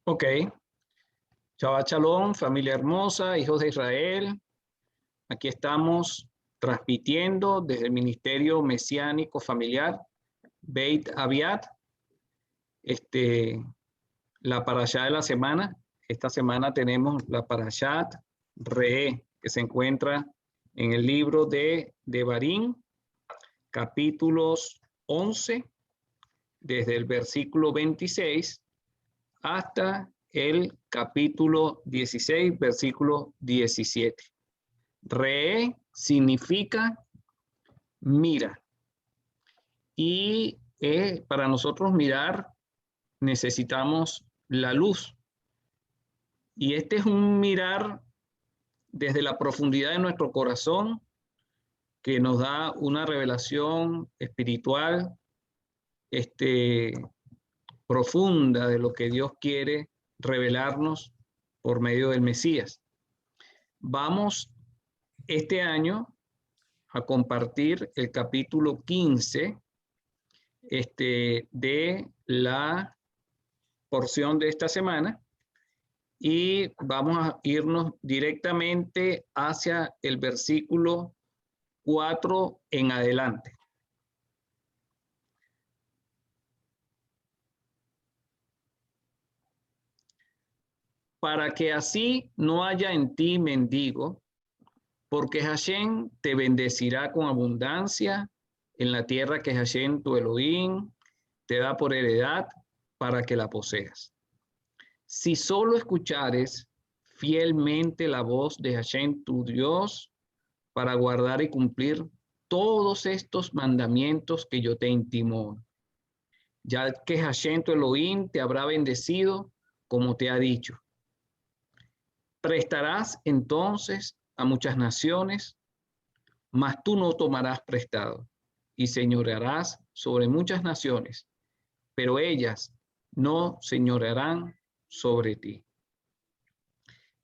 Ok. Shabbat Shalom, familia hermosa, hijos de Israel. Aquí estamos transmitiendo desde el Ministerio Mesiánico Familiar, Beit Aviat, la parashá de la semana. Esta semana tenemos la parashat Re'eh, que se encuentra en el libro de Devarim, capítulos 11, desde el versículo 26 hasta el capítulo 16, versículo 17. Re'eh significa mira. Y para nosotros mirar necesitamos la luz. Y este es un mirar desde la profundidad de nuestro corazón que nos da una revelación espiritual profunda de lo que Dios quiere revelarnos por medio del Mesías. Vamos este año a compartir el capítulo 15 de la porción de esta semana y vamos a irnos directamente hacia el versículo 4 en adelante. Para que así no haya en ti mendigo, porque Hashem te bendecirá con abundancia en la tierra que Hashem tu Elohim te da por heredad para que la poseas. Si solo escuchares fielmente la voz de Hashem tu Dios para guardar y cumplir todos estos mandamientos que yo te intimo, ya que Hashem tu Elohim te habrá bendecido como te ha dicho. Prestarás entonces a muchas naciones, mas tú no tomarás prestado, y señorearás sobre muchas naciones, pero ellas no señorearán sobre ti.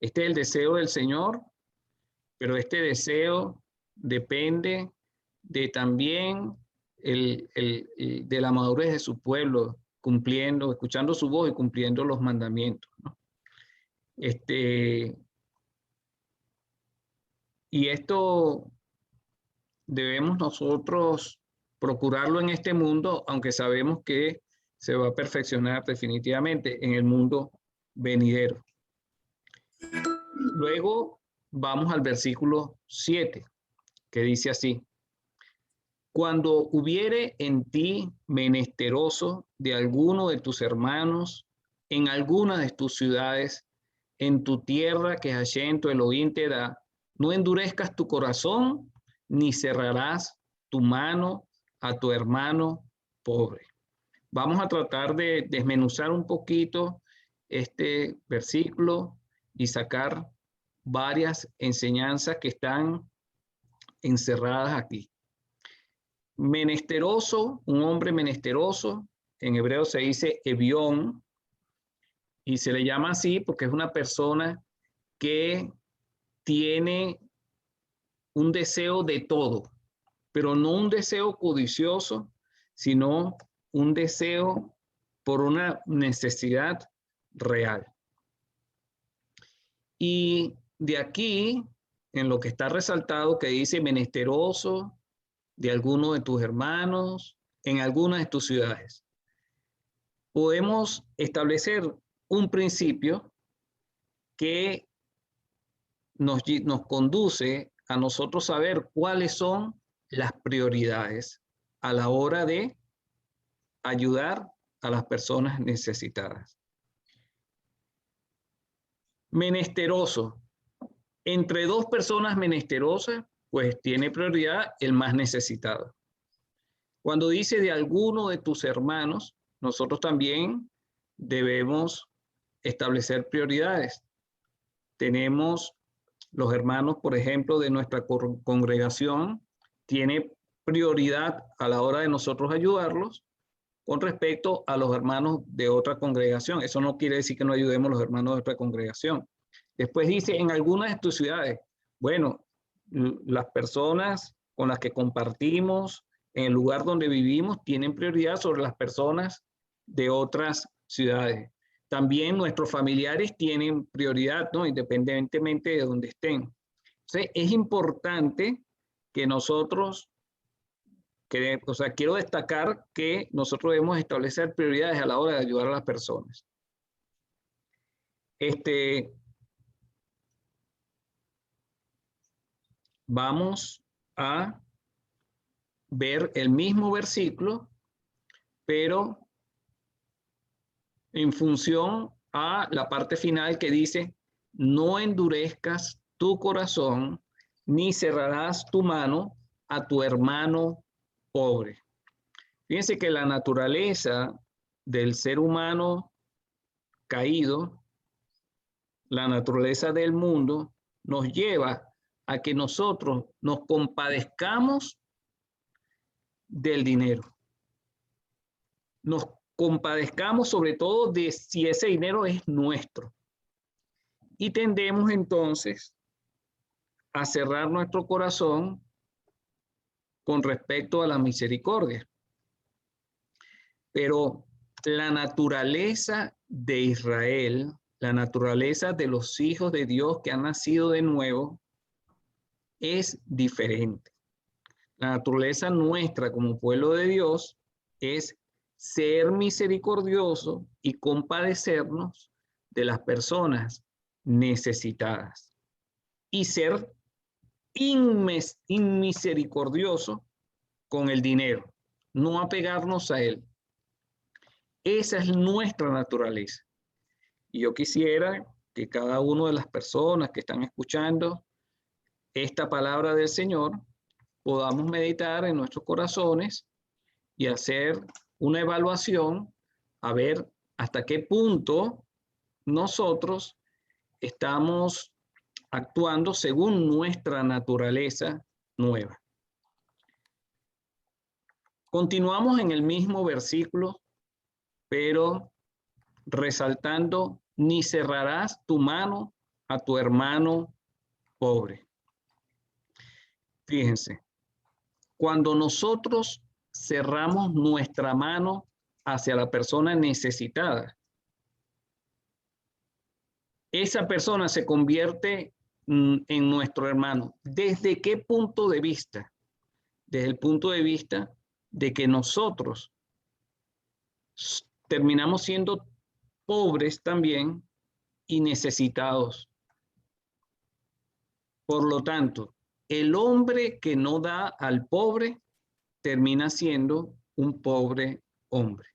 Este es el deseo del Señor, pero este deseo depende de también de la madurez de su pueblo, cumpliendo, escuchando su voz y cumpliendo los mandamientos, ¿no? Y esto debemos nosotros procurarlo en este mundo, aunque sabemos que se va a perfeccionar definitivamente en el mundo venidero. Luego vamos al versículo 7, que dice así: cuando hubiere en ti menesteroso de alguno de tus hermanos, en alguna de tus ciudades, en tu tierra que Hashem tu Elohim te da, no endurezcas tu corazón, ni cerrarás tu mano a tu hermano pobre. Vamos a tratar de desmenuzar un poquito este versículo y sacar varias enseñanzas que están encerradas aquí. Menesteroso, un hombre menesteroso, en hebreo se dice evión, y se le llama así porque es una persona que tiene un deseo de todo, pero no un deseo codicioso, sino un deseo por una necesidad real. Y de aquí, en lo que está resaltado, que dice menesteroso de alguno de tus hermanos, en alguna de tus ciudades, podemos establecer un principio que nos conduce a nosotros saber cuáles son las prioridades a la hora de ayudar a las personas necesitadas. Menesteroso. Entre dos personas menesterosas, pues tiene prioridad el más necesitado. Cuando dice de alguno de tus hermanos, nosotros también debemos establecer prioridades. Tenemos los hermanos, por ejemplo, de nuestra congregación, tiene prioridad a la hora de nosotros ayudarlos con respecto a los hermanos de otra congregación. Eso no quiere decir que no ayudemos a los hermanos de otra congregación. Después dice, en algunas de tus ciudades, bueno, las personas con las que compartimos en el lugar donde vivimos tienen prioridad sobre las personas de otras ciudades. También nuestros familiares tienen prioridad, ¿no? Independientemente de donde estén. Entonces, es importante que nosotros, quiero destacar que nosotros debemos establecer prioridades a la hora de ayudar a las personas. Vamos a ver el mismo versículo, pero en función a la parte final que dice: no endurezcas tu corazón, ni cerrarás tu mano a tu hermano pobre. Fíjense que la naturaleza del ser humano caído, la naturaleza del mundo, nos lleva a que nosotros nos compadezcamos del dinero. Nos compadezcamos sobre todo de si ese dinero es nuestro. Y tendemos entonces a cerrar nuestro corazón con respecto a la misericordia. Pero la naturaleza de Israel, la naturaleza de los hijos de Dios que han nacido de nuevo, es diferente. La naturaleza nuestra como pueblo de Dios es ser misericordioso y compadecernos de las personas necesitadas y ser inmisericordioso con el dinero, no apegarnos a él. Esa es nuestra naturaleza. Y yo quisiera que cada una de las personas que están escuchando esta palabra del Señor podamos meditar en nuestros corazones y hacer una evaluación a ver hasta qué punto nosotros estamos actuando según nuestra naturaleza nueva. Continuamos en el mismo versículo, pero resaltando: ni cerrarás tu mano a tu hermano pobre. Fíjense, cuando nosotros cerramos nuestra mano hacia la persona necesitada, esa persona se convierte en nuestro hermano. ¿Desde qué punto de vista? Desde el punto de vista de que nosotros terminamos siendo pobres también y necesitados. Por lo tanto, el hombre que no da al pobre termina siendo un pobre hombre.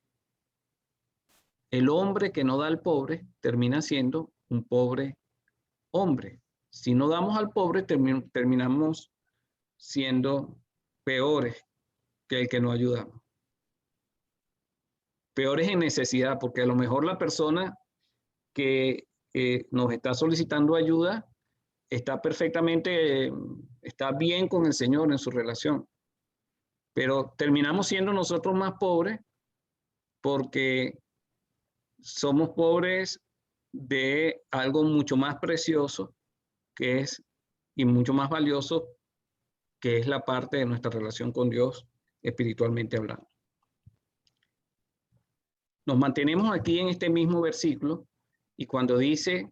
El hombre que no da al pobre termina siendo un pobre hombre. Si no damos al pobre, terminamos siendo peores que el que no ayudamos. Peores en necesidad, porque a lo mejor la persona que nos está solicitando ayuda está perfectamente, está bien con el Señor en su relación, pero terminamos siendo nosotros más pobres porque somos pobres de algo mucho más precioso que es y mucho más valioso, que es la parte de nuestra relación con Dios espiritualmente hablando. Nos mantenemos aquí en este mismo versículo y cuando dice: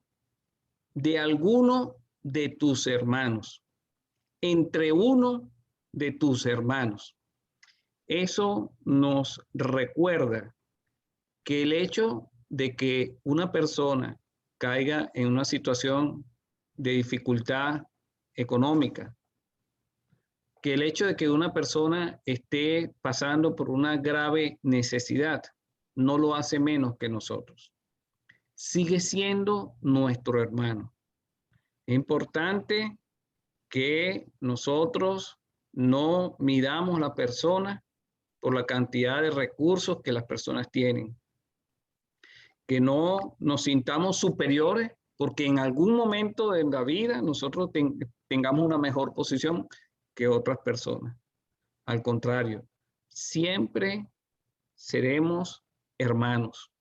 de alguno de tus hermanos, entre uno de tus hermanos. Eso nos recuerda que el hecho de que una persona caiga en una situación de dificultad económica, que el hecho de que una persona esté pasando por una grave necesidad, no lo hace menos que nosotros. Sigue siendo nuestro hermano. Es importante que nosotros no midamos a la persona por la cantidad de recursos que las personas tienen. Que no nos sintamos superiores porque en algún momento de la vida nosotros tengamos una mejor posición que otras personas. Al contrario, siempre seremos hermanos.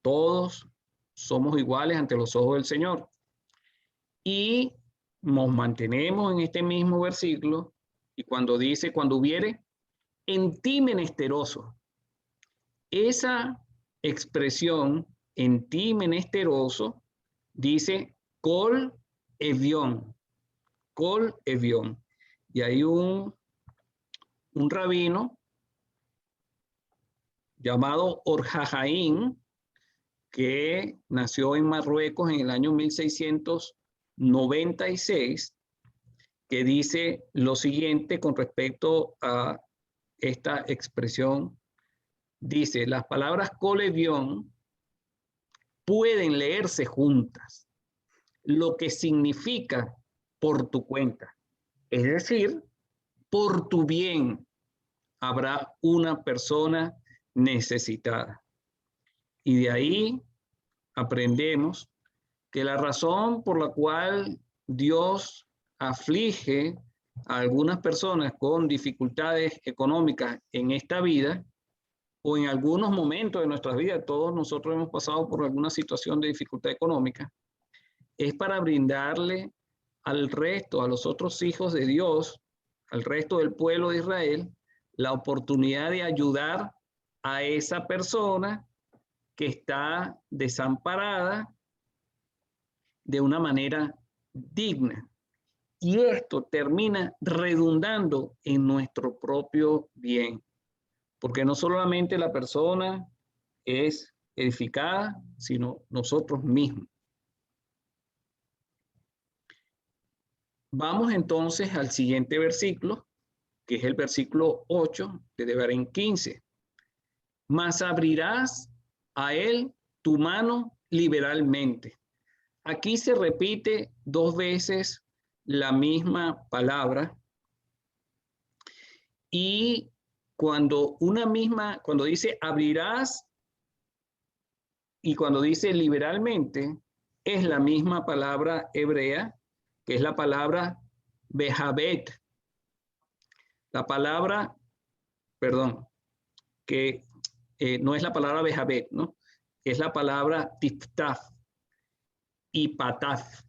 Todos somos iguales ante los ojos del Señor. Y nos mantenemos en este mismo versículo y cuando dice: cuando hubiere en ti menesteroso. Esa expresión, en ti menesteroso, dice Kol Evión. Kol Evión. Y hay un rabino llamado Orjajaín, que nació en Marruecos en el año 1696, que dice lo siguiente con respecto a esta expresión. Dice, las palabras colevión pueden leerse juntas, lo que significa por tu cuenta. Es decir, por tu bien habrá una persona necesitada. Y de ahí aprendemos que la razón por la cual Dios aflige a algunas personas con dificultades económicas en esta vida, o en algunos momentos de nuestras vidas, todos nosotros hemos pasado por alguna situación de dificultad económica, es para brindarle al resto, a los otros hijos de Dios, al resto del pueblo de Israel, la oportunidad de ayudar a esa persona que está desamparada de una manera digna. Y esto termina redundando en nuestro propio bien, porque no solamente la persona es edificada, sino nosotros mismos. Vamos entonces al siguiente versículo, que es el versículo 8 de Devarim 15. Mas abrirás a él tu mano liberalmente. Aquí se repite 2 veces la misma palabra, y cuando dice abrirás y cuando dice liberalmente, es la misma palabra hebrea, que es la palabra behabet. La palabra, perdón, que no es la palabra behabet, ¿no? Es la palabra tiftaf y pataf.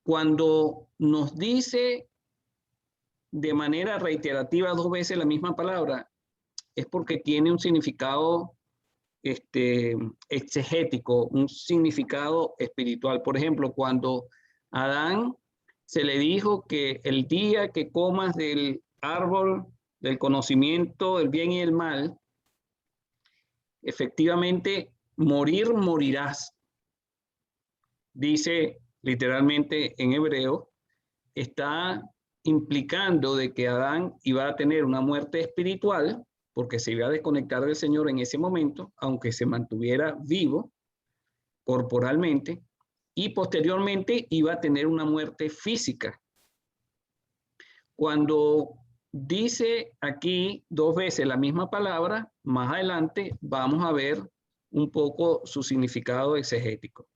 Cuando nos dice de manera reiterativa 2 veces la misma palabra, es porque tiene un significado exegético, un significado espiritual. Por ejemplo, cuando a Adán se le dijo que el día que comas del árbol del conocimiento del bien y el mal, efectivamente morirás. Dice literalmente en hebreo, está implicando de que Adán iba a tener una muerte espiritual, porque se iba a desconectar del Señor en ese momento, aunque se mantuviera vivo corporalmente, y posteriormente iba a tener una muerte física. Cuando dice aquí 2 veces la misma palabra, más adelante vamos a ver un poco su significado exegético.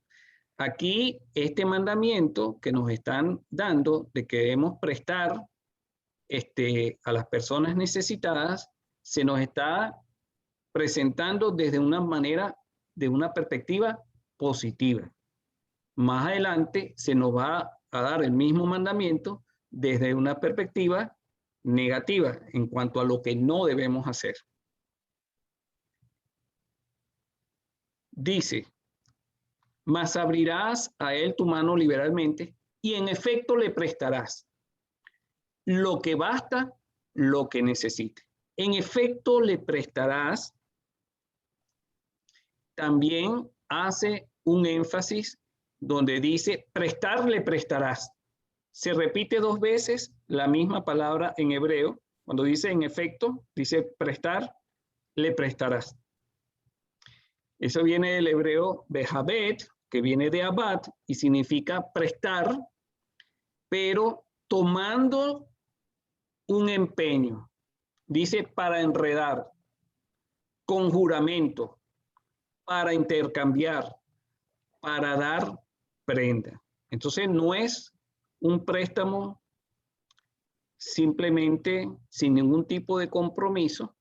Aquí este mandamiento que nos están dando de que debemos prestar a las personas necesitadas, se nos está presentando desde una manera, de una perspectiva positiva. Más adelante se nos va a dar el mismo mandamiento desde una perspectiva negativa en cuanto a lo que no debemos hacer. Dice, mas abrirás a él tu mano liberalmente y en efecto le prestarás lo que basta, lo que necesite. En efecto le prestarás. También hace un énfasis donde dice prestar le prestarás. Se repite 2 veces la misma palabra en hebreo. Cuando dice en efecto, dice prestar, le prestarás. Eso viene del hebreo behabet, que viene de abad y significa prestar, pero tomando un empeño. Dice para enredar, con juramento, para intercambiar, para dar prenda. Entonces no es un préstamo simplemente sin ningún tipo de compromiso,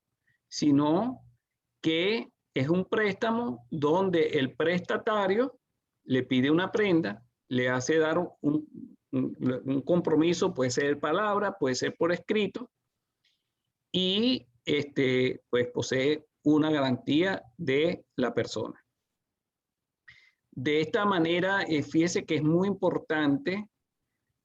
sino que es un préstamo donde el prestatario le pide una prenda, le hace dar un compromiso, puede ser palabra, puede ser por escrito, y pues posee una garantía de la persona. De esta manera, fíjese que es muy importante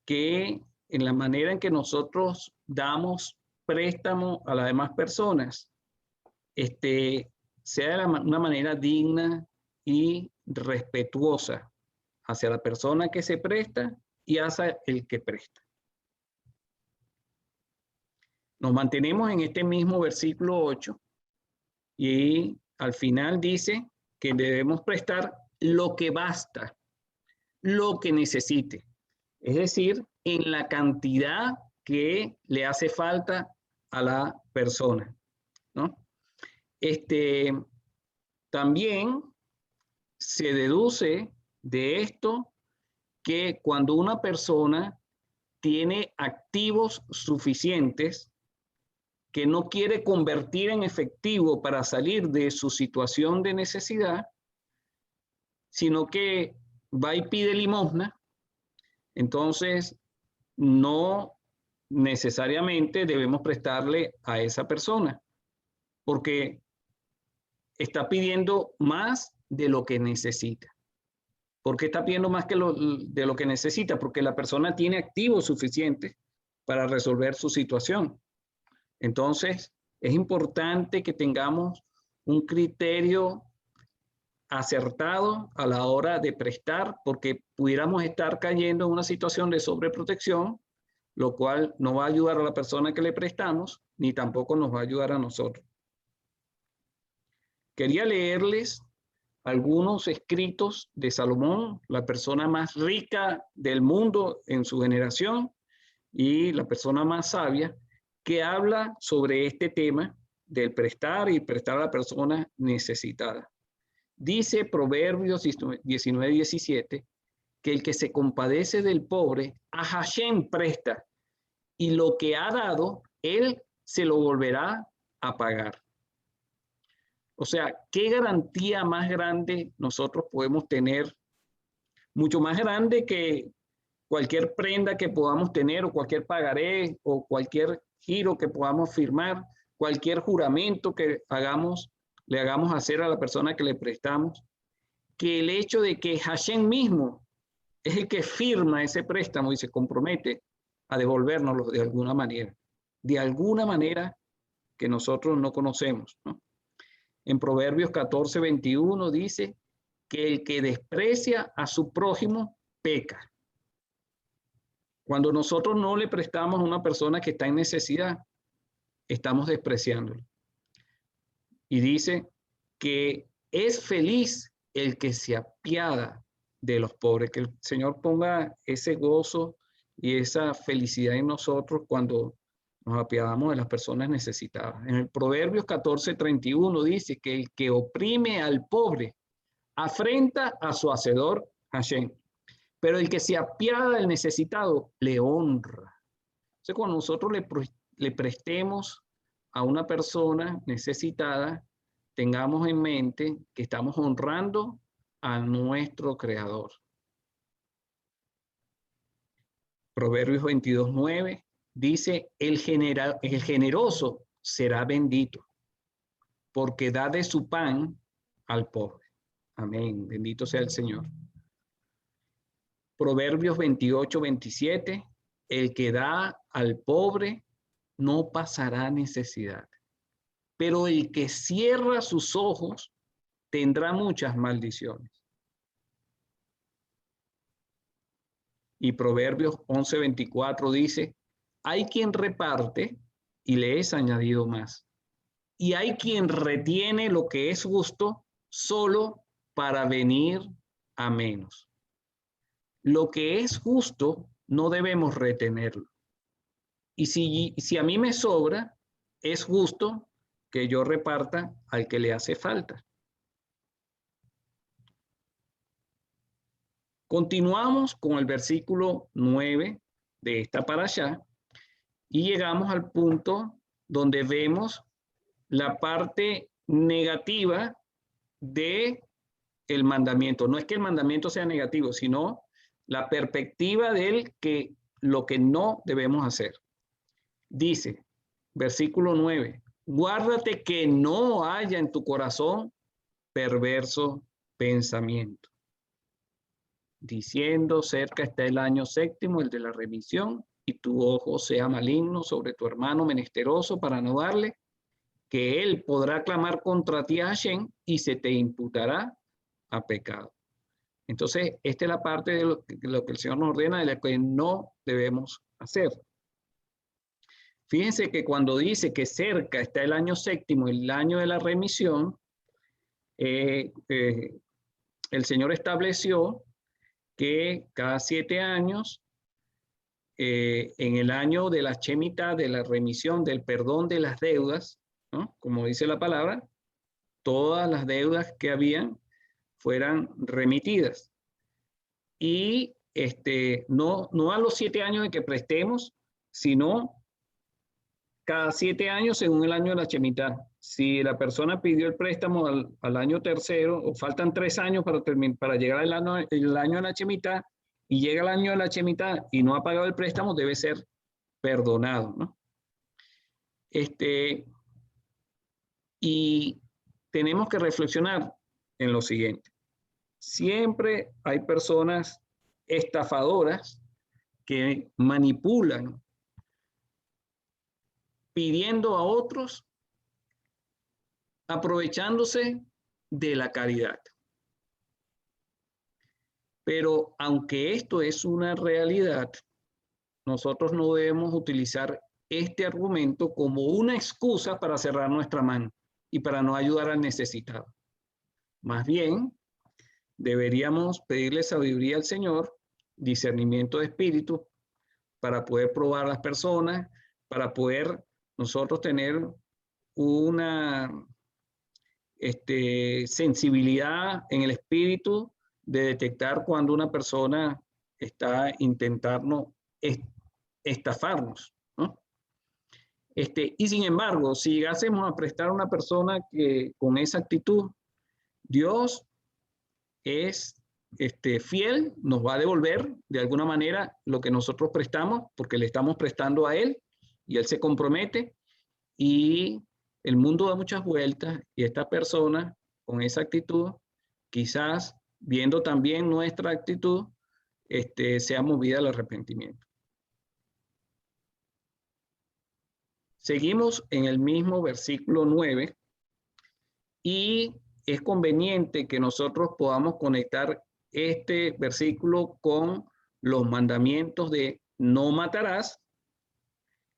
que en la manera en que nosotros damos préstamo a las demás personas, sea de una manera digna y respetuosa hacia la persona que se presta y hacia el que presta. Nos mantenemos en este mismo versículo 8 y al final dice que debemos prestar lo que basta, lo que necesite. Es decir, en la cantidad que le hace falta a la persona, ¿no? También se deduce de esto que cuando una persona tiene activos suficientes que no quiere convertir en efectivo para salir de su situación de necesidad, sino que va y pide limosna, entonces no necesariamente debemos prestarle a esa persona, porque está pidiendo más de lo que necesita. ¿Por qué está pidiendo más de lo que necesita? Porque la persona tiene activos suficientes para resolver su situación. Entonces, es importante que tengamos un criterio acertado a la hora de prestar, porque pudiéramos estar cayendo en una situación de sobreprotección, lo cual no va a ayudar a la persona que le prestamos, ni tampoco nos va a ayudar a nosotros. Quería leerles algunos escritos de Salomón, la persona más rica del mundo en su generación y la persona más sabia, que habla sobre este tema del prestar y prestar a la persona necesitada. Dice Proverbios 19:17 que el que se compadece del pobre, a Hashem presta, y lo que ha dado, él se lo volverá a pagar. O sea, ¿qué garantía más grande nosotros podemos tener? Mucho más grande que cualquier prenda que podamos tener o cualquier pagaré o cualquier giro que podamos firmar, cualquier juramento que le hagamos hacer a la persona que le prestamos, que el hecho de que Hashem mismo es el que firma ese préstamo y se compromete a devolvérnoslo de alguna manera que nosotros no conocemos, ¿no? En Proverbios 14:21 dice que el que desprecia a su prójimo peca. Cuando nosotros no le prestamos a una persona que está en necesidad, estamos despreciándolo. Y dice que es feliz el que se apiada de los pobres, que el Señor ponga ese gozo y esa felicidad en nosotros cuando nos apiadamos de las personas necesitadas. En el Proverbios 14:31 dice que el que oprime al pobre afrenta a su hacedor Hashem, pero el que se apiada del necesitado le honra. Entonces, cuando nosotros le prestemos a una persona necesitada, tengamos en mente que estamos honrando a nuestro Creador. Proverbios 22:9 dice, el generoso será bendito, porque da de su pan al pobre. Amén. Bendito sea el Señor. Proverbios 28:27, el que da al pobre no pasará necesidad, pero el que cierra sus ojos tendrá muchas maldiciones. Y Proverbios 11:24 dice, hay quien reparte y le es añadido más, y hay quien retiene lo que es justo solo para venir a menos. Lo que es justo no debemos retenerlo. Y si a mí me sobra, es justo que yo reparta al que le hace falta. Continuamos con el versículo 9 de esta parashá y llegamos al punto donde vemos la parte negativa de el mandamiento. No es que el mandamiento sea negativo, sino la perspectiva de él, que lo que no debemos hacer. Dice, Versículo 9. Guárdate que no haya en tu corazón perverso pensamiento, diciendo, cerca está el año séptimo, el de la remisión, y tu ojo sea maligno sobre tu hermano menesteroso para no darle, que él podrá clamar contra ti a Hashem y se te imputará a pecado. Entonces, esta es la parte de lo que el Señor nos ordena, de la que no debemos hacer. Fíjense que cuando dice que cerca está el año séptimo, el año de la remisión, el Señor estableció que cada 7 años, en el año de la Shemitah, de la remisión, del perdón de las deudas, ¿no? Como dice la palabra, todas las deudas que habían fueran remitidas. Y no a los 7 años de que prestemos, sino cada 7 años según el año de la Shemitah. Si la persona pidió el préstamo al año tercero, o faltan 3 años para llegar al año de la Shemitah, y llega el año de la Shemitah y no ha pagado el préstamo, debe ser perdonado, ¿no? Y tenemos que reflexionar en lo siguiente. Siempre hay personas estafadoras que manipulan pidiendo a otros, aprovechándose de la caridad. Pero aunque esto es una realidad, nosotros no debemos utilizar este argumento como una excusa para cerrar nuestra mano y para no ayudar al necesitado. Más bien, deberíamos pedirle sabiduría al Señor, discernimiento de espíritu, para poder probar a las personas, para poder nosotros tener una sensibilidad en el espíritu de detectar cuando una persona está intentando estafarnos, ¿no? Y sin embargo, si llegásemos a prestar a una persona que con esa actitud, Dios es fiel, nos va a devolver de alguna manera lo que nosotros prestamos, porque le estamos prestando a Él y Él se compromete, y el mundo da muchas vueltas y esta persona con esa actitud, quizás viendo también nuestra actitud, sea movida al arrepentimiento. Seguimos en el mismo versículo 9 y es conveniente que nosotros podamos conectar este versículo con los mandamientos de no matarás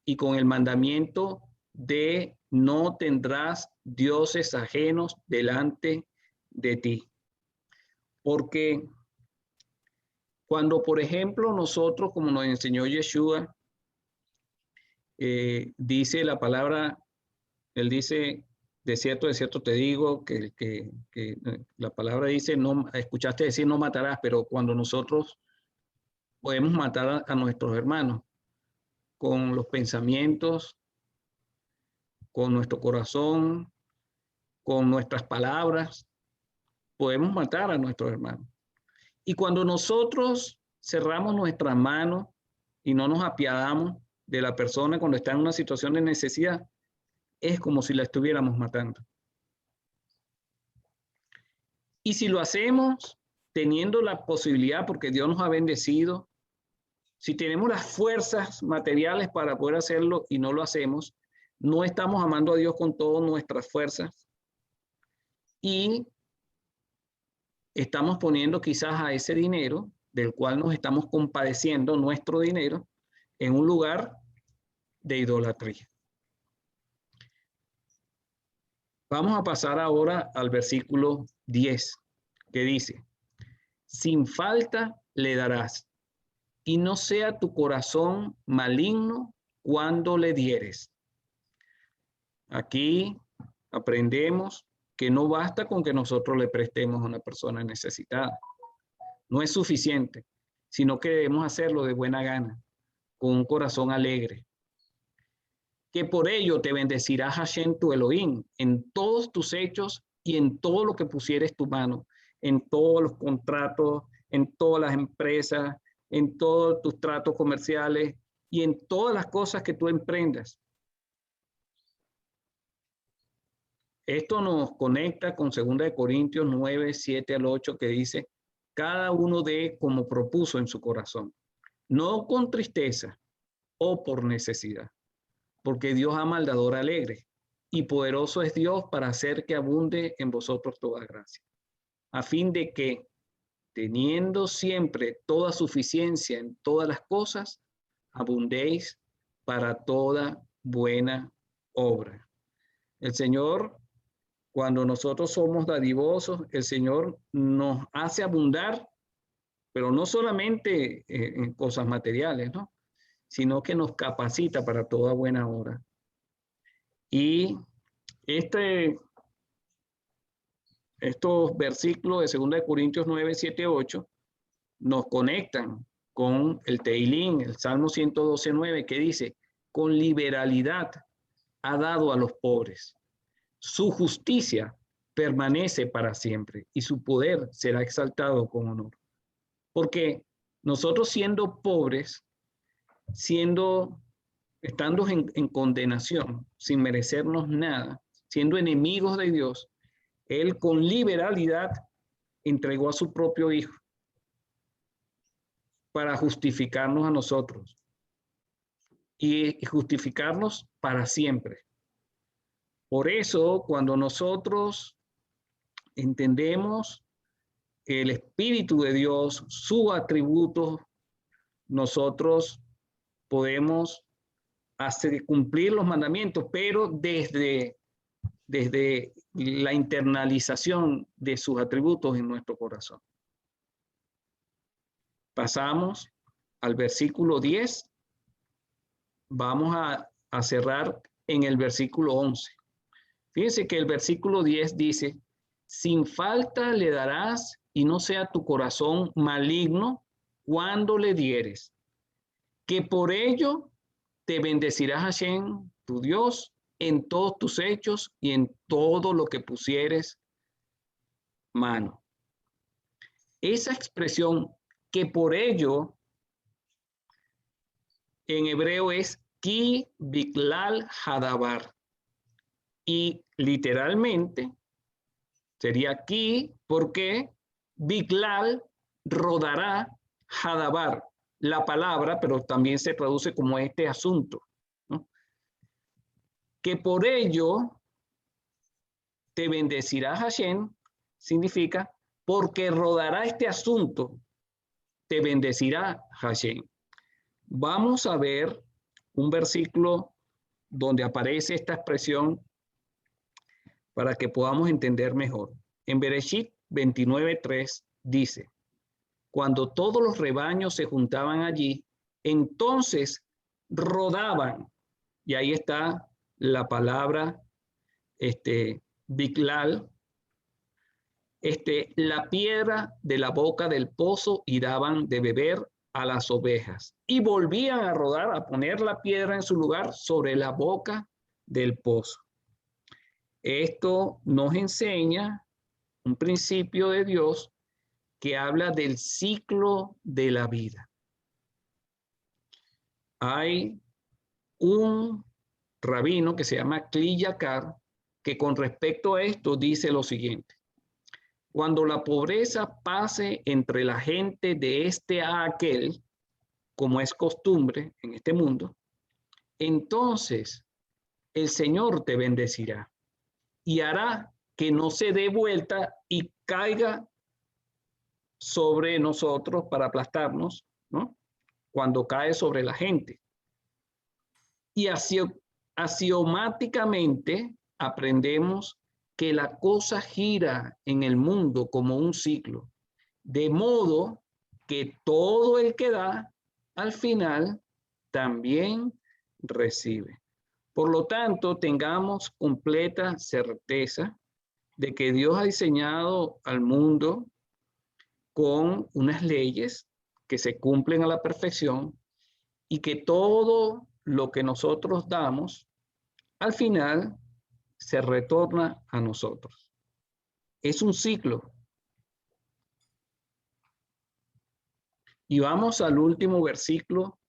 y con el mandamiento de no tendrás dioses ajenos delante de ti. Porque cuando, por ejemplo, nosotros, como nos enseñó Yeshua, dice la palabra, él dice, de cierto te digo, que la palabra dice, no, escuchaste decir no matarás, pero cuando nosotros podemos matar a nuestros hermanos con los pensamientos, con nuestro corazón, con nuestras palabras, podemos matar a nuestros hermanos. Y cuando nosotros cerramos nuestras manos y no nos apiadamos de la persona cuando está en una situación de necesidad, es como si la estuviéramos matando. Y si lo hacemos teniendo la posibilidad, porque Dios nos ha bendecido, si tenemos las fuerzas materiales para poder hacerlo y no lo hacemos, no estamos amando a Dios con todas nuestras fuerzas y estamos poniendo quizás a ese dinero del cual nos estamos compadeciendo, nuestro dinero, en un lugar de idolatría. Vamos a pasar ahora al versículo 10, que dice, sin falta le darás, y no sea tu corazón maligno cuando le dieres. Aquí aprendemos que no basta con que nosotros le prestemos a una persona necesitada. No es suficiente, sino que debemos hacerlo de buena gana, con un corazón alegre. Que por ello te bendecirá Hashem tu Elohim en todos tus hechos y en todo lo que pusieres tu mano, en todos los contratos, en todas las empresas, en todos tus tratos comerciales y en todas las cosas que tú emprendas. Esto nos conecta con 2 Corintios 9, 7 al 8, que dice, cada uno dé como propuso en su corazón, no con tristeza o por necesidad, porque Dios ama al dador alegre, y poderoso es Dios para hacer que abunde en vosotros toda gracia, a fin de que, teniendo siempre toda suficiencia en todas las cosas, abundéis para toda buena obra. El Señor, cuando nosotros somos dadivosos, el Señor nos hace abundar, pero no solamente en cosas materiales, ¿no? Sino que nos capacita para toda buena obra. Y estos versículos de 2 Corintios 9, 7, 8 nos conectan con el Teilín, el Salmo 112, 9, que dice, con liberalidad ha dado a los pobres. Su justicia permanece para siempre y su poder será exaltado con honor. Porque nosotros siendo pobres, estando en condenación, sin merecernos nada, siendo enemigos de Dios, Él con liberalidad entregó a su propio Hijo para justificarnos a nosotros y justificarnos para siempre. Por eso, cuando nosotros entendemos el Espíritu de Dios, sus atributos, nosotros podemos hacer cumplir los mandamientos, pero desde la internalización de sus atributos en nuestro corazón. Pasamos al versículo 10. Vamos a cerrar en el versículo 11. Fíjense que el versículo 10 dice, sin falta le darás y no sea tu corazón maligno cuando le dieres, que por ello te bendecirá Hashem, tu Dios, en todos tus hechos y en todo lo que pusieres mano. Esa expresión, que por ello, en hebreo es ki biklal hadabar. Y literalmente sería ki porque biklal rodará hadabar, la palabra, pero también se traduce como este asunto, ¿no? Que por ello te bendecirá Hashem, significa porque rodará este asunto, te bendecirá Hashem. Vamos a ver un versículo donde aparece esta expresión para que podamos entender mejor. En Bereshit 29:3 dice, cuando todos los rebaños se juntaban allí, entonces rodaban, y ahí está la palabra biklal, la piedra de la boca del pozo y daban de beber a las ovejas. Y volvían a rodar, a poner la piedra en su lugar sobre la boca del pozo. Esto nos enseña un principio de Dios que habla del ciclo de la vida. Hay un rabino que se llama Kli Yakar, que con respecto a esto dice lo siguiente. Cuando la pobreza pase entre la gente de este a aquel, como es costumbre en este mundo, entonces el Señor te bendecirá y hará que no se dé vuelta y caiga sobre nosotros para aplastarnos, ¿no? Cuando cae sobre la gente. Y así, axiomáticamente aprendemos que la cosa gira en el mundo como un ciclo, de modo que todo el que da, al final, también recibe. Por lo tanto, tengamos completa certeza de que Dios ha diseñado al mundo con unas leyes que se cumplen a la perfección y que todo lo que nosotros damos, al final, se retorna a nosotros. Es un ciclo. Y vamos al último versículo,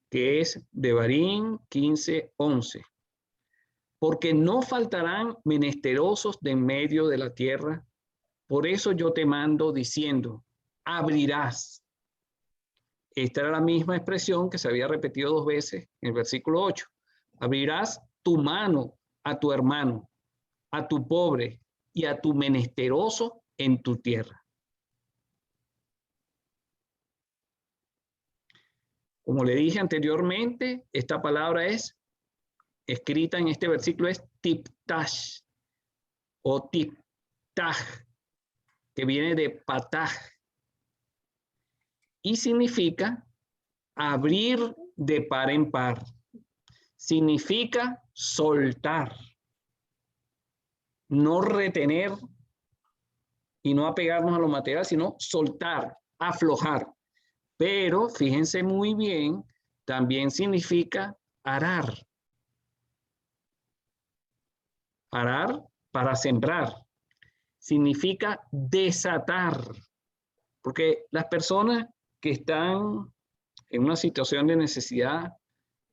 que es Devarim 15:11. porque no faltarán menesterosos de en medio de la tierra. Por eso yo te mando diciendo, abrirás. Esta era la misma expresión que se había repetido 2 veces en el versículo 8. Abrirás tu mano a tu hermano, a tu pobre y a tu menesteroso en tu tierra. Como le dije anteriormente, esta palabra es escrita en este versículo es tiptash o tiptaj, que viene de pataj y significa abrir de par en par. Significa soltar, no retener y no apegarnos a lo material, sino soltar, aflojar. Pero fíjense muy bien, también significa arar. Arar para sembrar. Significa desatar. Porque las personas que están en una situación de necesidad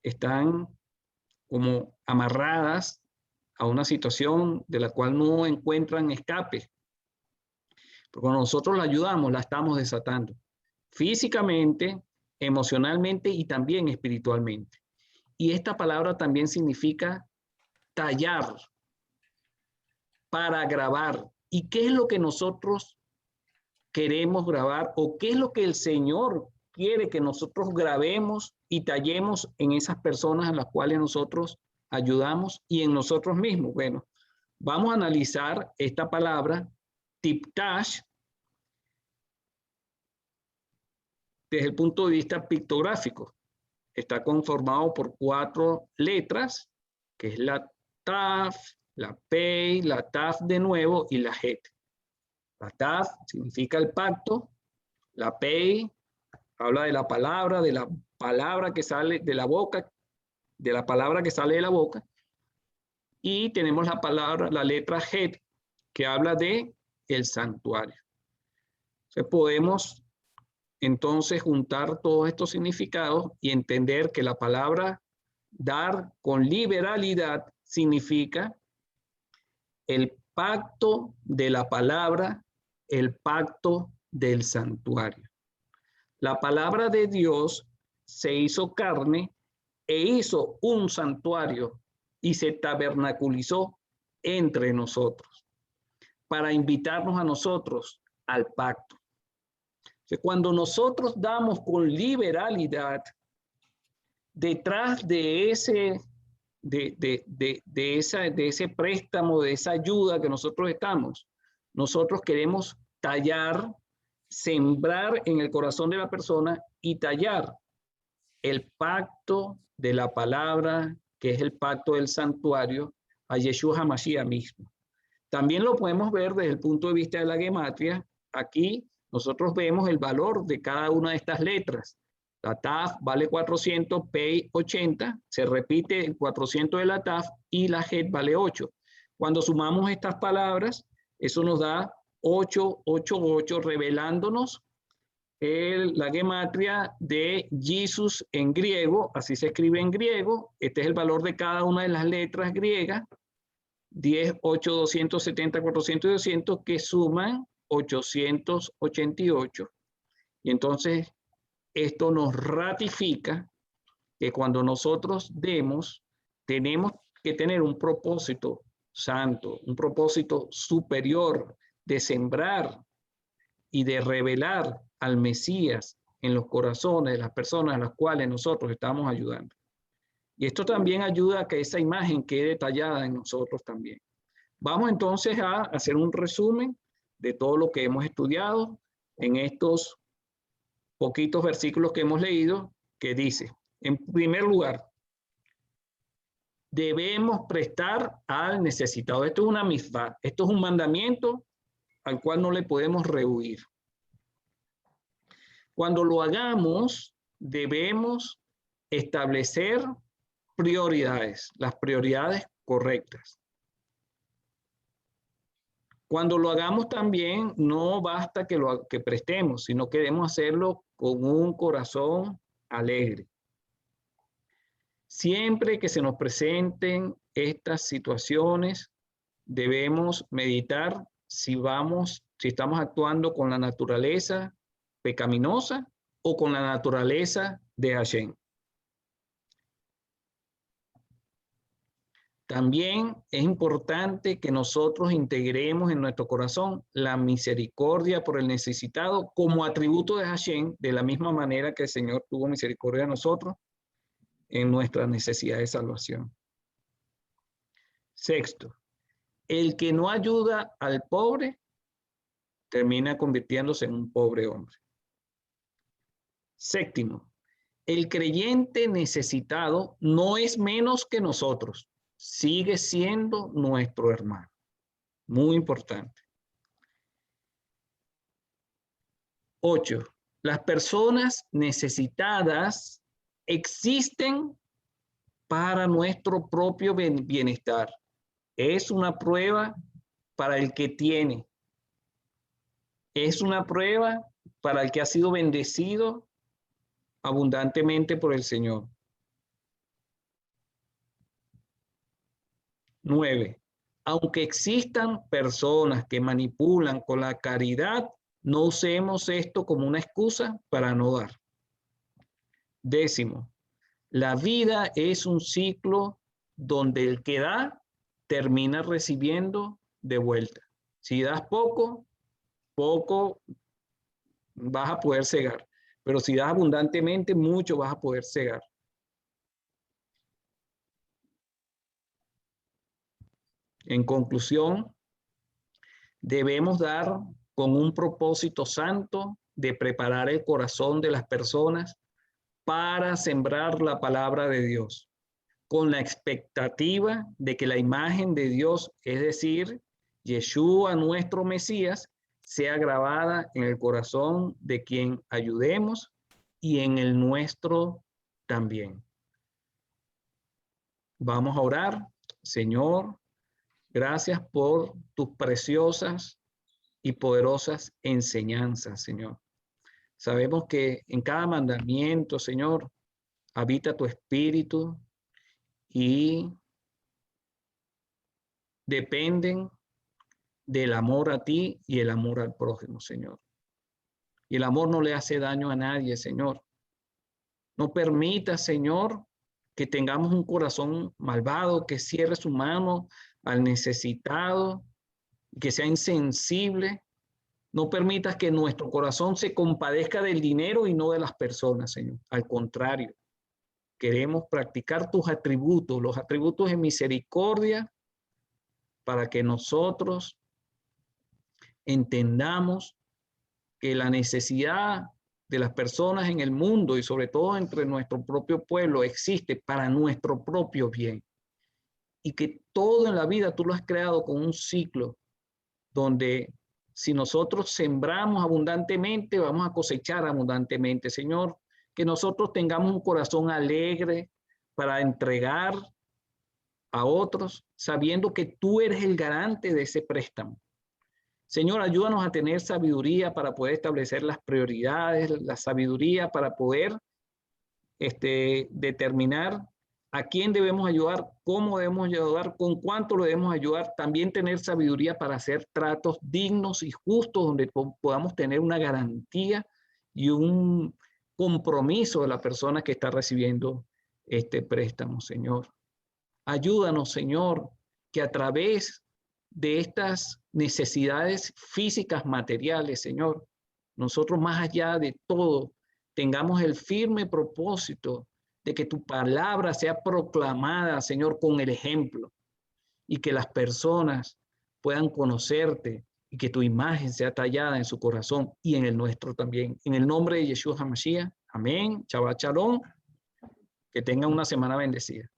están como amarradas a una situación de la cual no encuentran escape. Pero cuando nosotros la ayudamos, la estamos desatando. Físicamente, emocionalmente y también espiritualmente. Y esta palabra también significa tallar, para grabar. ¿Y qué es lo que nosotros queremos grabar o qué es lo que el Señor quiere que nosotros grabemos y tallemos en esas personas a las cuales nosotros ayudamos y en nosotros mismos? Bueno, vamos a analizar esta palabra, tiptash, desde el punto de vista pictográfico. Está conformado por 4 letras, que es la taf, la pei, la taf de nuevo y la het. La taf significa el pacto, la pei habla de la palabra que sale de la boca, de la palabra que sale de la boca, y tenemos la letra het, que habla de el santuario. Entonces podemos entonces juntar todos estos significados y entender que la palabra dar con liberalidad significa el pacto de la palabra, el pacto del santuario. La palabra de Dios se hizo carne e hizo un santuario y se tabernaculizó entre nosotros para invitarnos a nosotros al pacto. Cuando nosotros damos con liberalidad, detrás de ese préstamo, de esa ayuda que nosotros queremos tallar, sembrar en el corazón de la persona y tallar el pacto de la palabra, que es el pacto del santuario, a Yeshua HaMashiach mismo. También lo podemos ver desde el punto de vista de la gematria. Aquí nosotros vemos el valor de cada una de estas letras. La TAF vale 400, PEI 80, se repite el 400 de la TAF y la HET vale 8. Cuando sumamos estas palabras, eso nos da 888, revelándonos la gematria de Jesús en griego, así se escribe en griego. Este es el valor de cada una de las letras griegas, 10, 8, 270, 400 y 200, que suman 888. Y entonces esto nos ratifica que cuando nosotros demos, tenemos que tener un propósito santo, un propósito superior de sembrar y de revelar al Mesías en los corazones de las personas a las cuales nosotros estamos ayudando. Y esto también ayuda a que esa imagen quede detallada en nosotros también. Vamos entonces a hacer un resumen de todo lo que hemos estudiado en estos poquitos versículos que hemos leído, que dice, en primer lugar, debemos prestar al necesitado. Esto es una mitzvah, esto es un mandamiento al cual no le podemos rehuir. Cuando lo hagamos, debemos establecer prioridades, las prioridades correctas. Cuando lo hagamos también, no basta que prestemos, sino que debemos hacerlo con un corazón alegre. Siempre que se nos presenten estas situaciones debemos meditar si estamos actuando con la naturaleza pecaminosa o con la naturaleza de Hashem. También es importante que nosotros integremos en nuestro corazón la misericordia por el necesitado como atributo de Hashem, de la misma manera que el Señor tuvo misericordia de nosotros en nuestra necesidad de salvación. Sexto, el que no ayuda al pobre termina convirtiéndose en un pobre hombre. Séptimo, el creyente necesitado no es menos que nosotros, sigue siendo nuestro hermano. Muy importante. 8. Las personas necesitadas existen para nuestro propio bienestar. Es una prueba para el que tiene. Es una prueba para el que ha sido bendecido abundantemente por el Señor. 9. Aunque existan personas que manipulan con la caridad, no usemos esto como una excusa para no dar. 10. La vida es un ciclo donde el que da termina recibiendo de vuelta. Si das poco, poco vas a poder cegar. Pero si das abundantemente, mucho vas a poder cegar. En conclusión, debemos dar con un propósito santo de preparar el corazón de las personas para sembrar la palabra de Dios, con la expectativa de que la imagen de Dios, es decir, Yeshua, nuestro Mesías, sea grabada en el corazón de quien ayudemos y en el nuestro también. Vamos a orar. Señor, gracias por tus preciosas y poderosas enseñanzas, Señor. Sabemos que en cada mandamiento, Señor, habita tu espíritu y dependen del amor a ti y el amor al prójimo, Señor. Y el amor no le hace daño a nadie, Señor. No permita, Señor, que tengamos un corazón malvado, que cierre su mano al necesitado, que sea insensible. No permitas que nuestro corazón se compadezca del dinero y no de las personas, Señor. Al contrario, queremos practicar tus atributos, los atributos de misericordia, para que nosotros entendamos que la necesidad de las personas en el mundo y sobre todo entre nuestro propio pueblo existe para nuestro propio bien. Y que todo en la vida tú lo has creado con un ciclo donde si nosotros sembramos abundantemente, vamos a cosechar abundantemente. Señor, que nosotros tengamos un corazón alegre para entregar a otros, sabiendo que tú eres el garante de ese préstamo. Señor, ayúdanos a tener sabiduría para poder establecer las prioridades, la sabiduría para poder determinar a quién debemos ayudar, cómo debemos ayudar, con cuánto lo debemos ayudar. También tener sabiduría para hacer tratos dignos y justos donde podamos tener una garantía y un compromiso de la persona que está recibiendo este préstamo, Señor. Ayúdanos, Señor, que a través de estas necesidades físicas, materiales, Señor, nosotros más allá de todo, tengamos el firme propósito de que tu palabra sea proclamada, Señor, con el ejemplo y que las personas puedan conocerte y que tu imagen sea tallada en su corazón y en el nuestro también. En el nombre de Yeshua HaMashiach, amén, Shabbat Shalom, que tengan una semana bendecida.